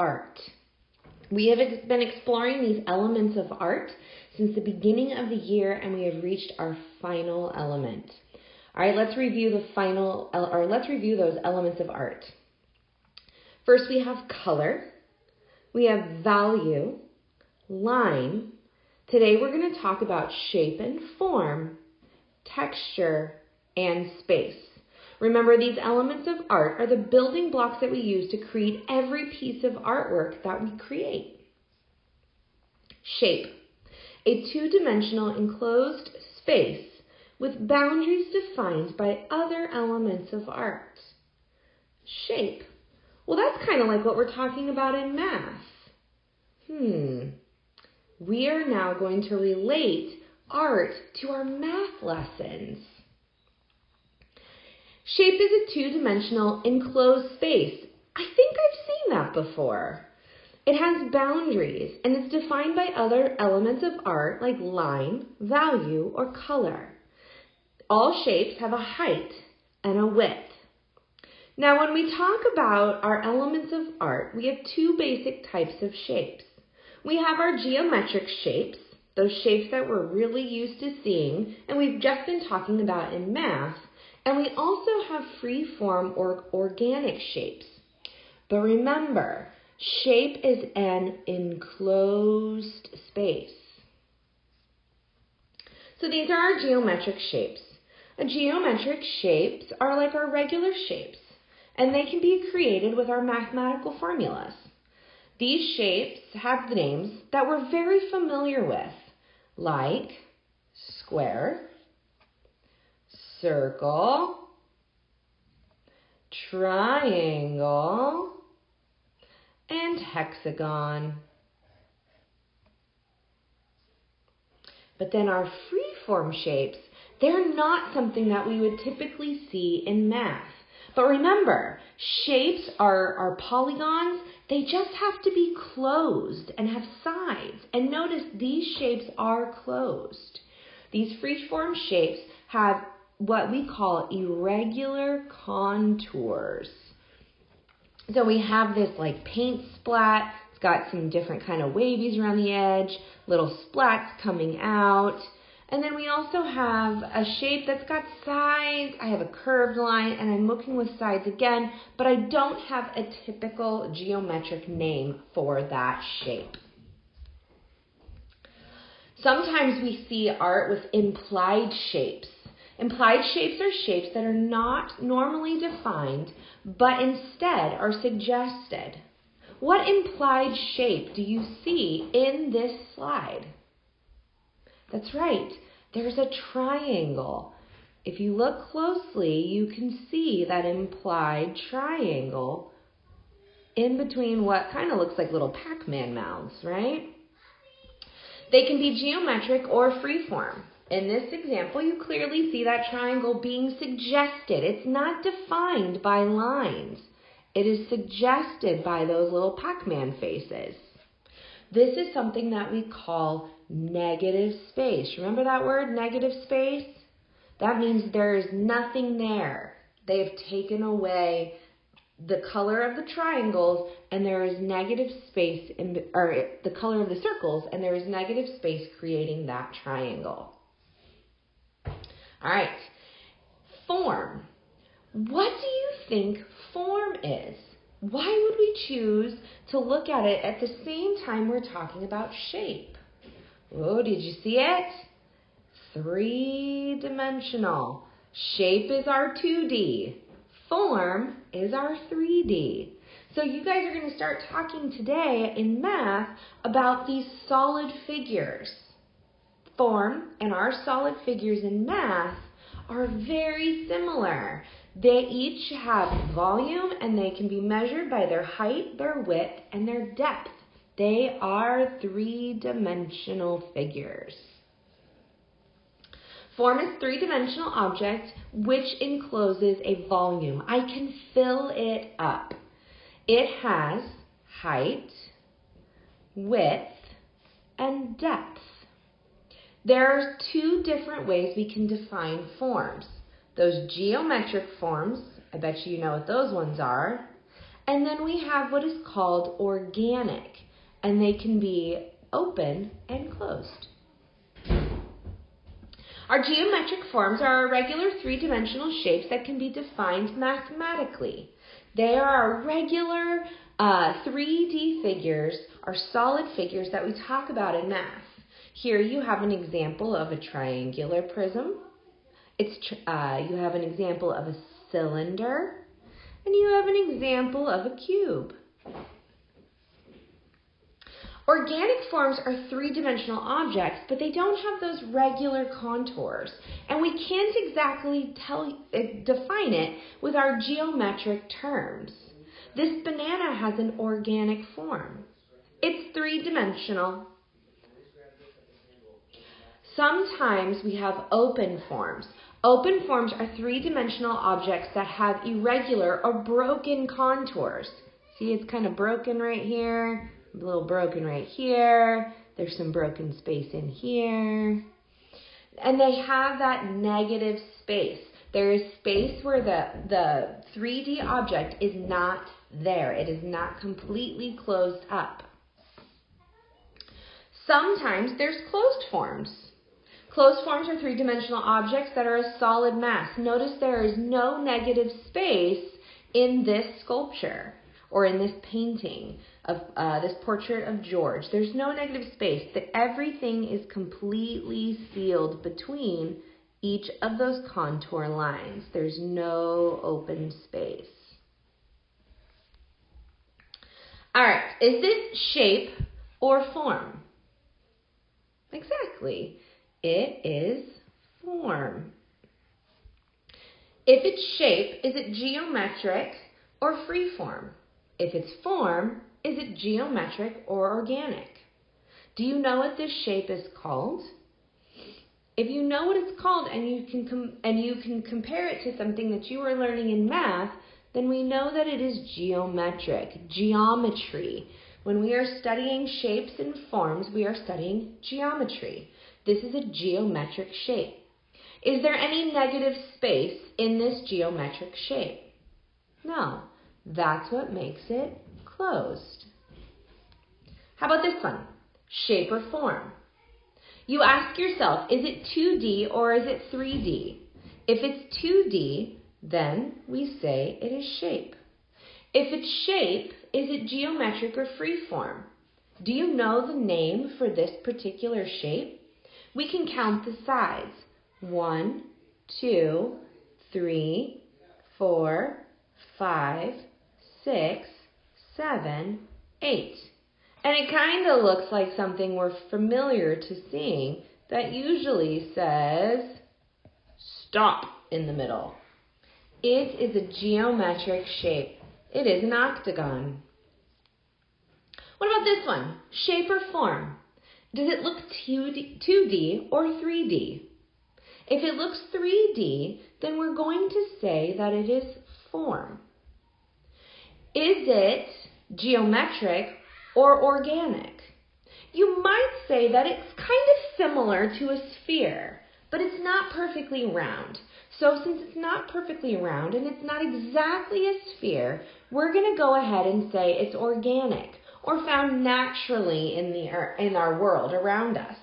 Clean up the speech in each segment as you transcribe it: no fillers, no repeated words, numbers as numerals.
art. We have been exploring these elements of art since the beginning of the year, and we have reached our final element. All right, let's review those elements of art. First, we have color, we have value, line. Today, we're going to talk about shape and form, texture, and space. Remember, these elements of art are the building blocks that we use to create every piece of artwork that we create. Shape, a two-dimensional enclosed space with boundaries defined by other elements of art. Shape, well, that's kind of like what we're talking about in math. We are now going to relate art to our math lessons. Shape is a two-dimensional enclosed space. I think I've seen that before. It has boundaries and it's defined by other elements of art like line, value, or color. All shapes have a height and a width. Now, when we talk about our elements of art, we have two basic types of shapes. We have our geometric shapes, those shapes that we're really used to seeing and we've just been talking about in math. And we also have free-form or organic shapes. But remember, shape is an enclosed space. So these are our geometric shapes. Geometric shapes are like our regular shapes, and they can be created with our mathematical formulas. These shapes have names that we're very familiar with, like square, circle, triangle, and hexagon. But then our freeform shapes, they're not something that we would typically see in math. But remember, shapes are polygons. They just have to be closed and have sides. And notice these shapes are closed. These freeform shapes have what we call irregular contours. So we have this like paint splat. It's got some different kind of wavies around the edge, little splats coming out. And then we also have a shape that's got sides. I have a curved line and I'm looking with sides again, but I don't have a typical geometric name for that shape. Sometimes we see art with implied shapes. Implied shapes are shapes that are not normally defined, but instead are suggested. What implied shape do you see in this slide? That's right, there's a triangle. If you look closely, you can see that implied triangle in between what kind of looks like little Pac-Man mouths, right? They can be geometric or freeform. In this example, you clearly see that triangle being suggested. It's not defined by lines. It is suggested by those little Pac-Man faces. This is something that we call negative space. Remember that word, negative space? That means there is nothing there. They've taken away the color of the triangles and there is negative space, or the color of the circles, and there is negative space creating that triangle. All right, form. What do you think form is? Why would we choose to look at it at the same time we're talking about shape? Oh, did you see it? Three-dimensional. Shape is our 2D. Form is our 3D. So you guys are going to start talking today in math about these solid figures. Form and our solid figures in math are very similar. They each have volume and they can be measured by their height, their width, and their depth. They are three-dimensional figures. Form is a three-dimensional object which encloses a volume. I can fill it up. It has height, width, and depth. There are two different ways we can define forms. Those geometric forms, I bet you know what those ones are, And then we have what is called organic, and they can be open and closed. Our geometric forms are our regular three-dimensional shapes that can be defined mathematically. They are our regular 3D figures, our solid figures that we talk about in math. Here you have an example of a triangular prism. You have an example of a cylinder, and you have an example of a cube. Organic forms are three-dimensional objects, but they don't have those regular contours, and we can't exactly define it with our geometric terms. This banana has an organic form. It's three-dimensional. Sometimes we have open forms. Open forms are three-dimensional objects that have irregular or broken contours. See, it's kind of broken right here, a little broken right here. There's some broken space in here. And they have that negative space. There is space where the 3D object is not there. It is not completely closed up. Sometimes there's closed forms. Closed forms are three-dimensional objects that are a solid mass. Notice there is no negative space in this sculpture or in this painting of this portrait of George. There's no negative space. Everything is completely sealed between each of those contour lines. There's no open space. All right, is this shape or form? Exactly. It is form. If it's shape, is it geometric or freeform? If it's form, is it geometric or organic? Do you know what this shape is called? If you know what it's called and you can compare it to something that you were learning in math, then we know that it is geometric, geometry. When we are studying shapes and forms, we are studying geometry. This is a geometric shape. Is there any negative space in this geometric shape? No. That's what makes it closed. How about this one? Shape or form? You ask yourself, is it 2D or is it 3D? If it's 2D, then we say it is shape. If it's shape, is it geometric or freeform? Do you know the name for this particular shape? We can count the sides. 1, 2, 3, 4, 5, 6, 7, 8. And it kind of looks like something we're familiar to seeing that usually says stop in the middle. It is a geometric shape. It is an octagon. What about this one? Shape or form? Does it look 2D or 3D? If it looks 3D, then we're going to say that it is form. Is it geometric or organic? You might say that it's kind of similar to a sphere, but it's not perfectly round. So since it's not perfectly round and it's not exactly a sphere, we're going to go ahead and say it's organic or found naturally in our world around us.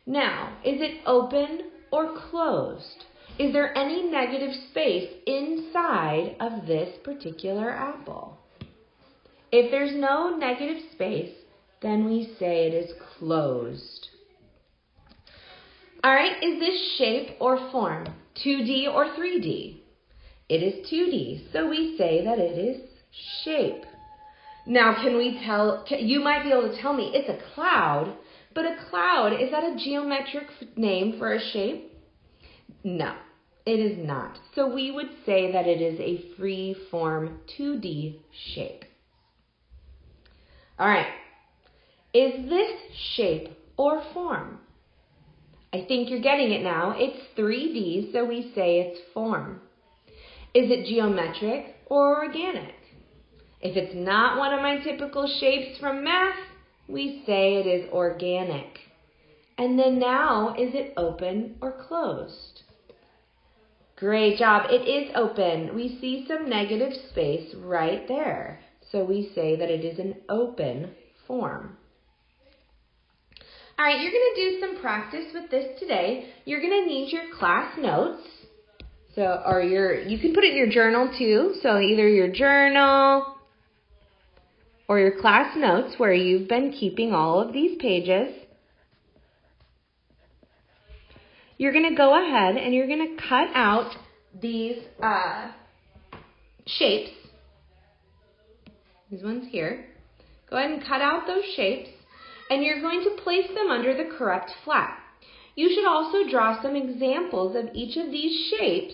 Now, is it open or closed? Is there any negative space inside of this particular apple? If there's no negative space, then we say it is closed. All right, is this shape or form? 2D or 3D? It is 2D, so we say that it is shape. Now, you might be able to tell me it's a cloud, but a cloud, is that a geometric name for a shape? No, it is not. So we would say that it is a free-form 2D shape. All right, is this shape or form? I think you're getting it now. It's 3D, so we say it's form. Is it geometric or organic? If it's not one of my typical shapes from math, we say it is organic. And then now, is it open or closed? Great job. It is open. We see some negative space right there. So we say that it is an open form. All right, you're going to do some practice with this today. You're going to need your class notes. You can put it in your journal too. So either your journal or your class notes where you've been keeping all of these pages. You're going to go ahead and you're going to cut out these shapes. These ones here. Go ahead and cut out those shapes, and you're going to place them under the correct flap. You should also draw some examples of each of these shapes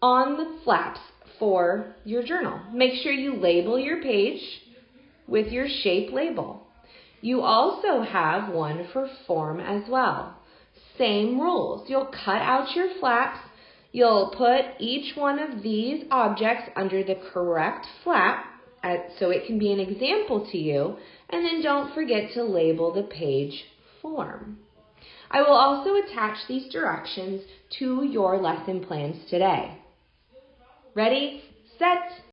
on the flaps for your journal. Make sure you label your page with your shape label. You also have one for form as well. Same rules. You'll cut out your flaps. You'll put each one of these objects under the correct flap so it can be an example to you, and then don't forget to label the page form. I will also attach these directions to your lesson plans today. Ready, set,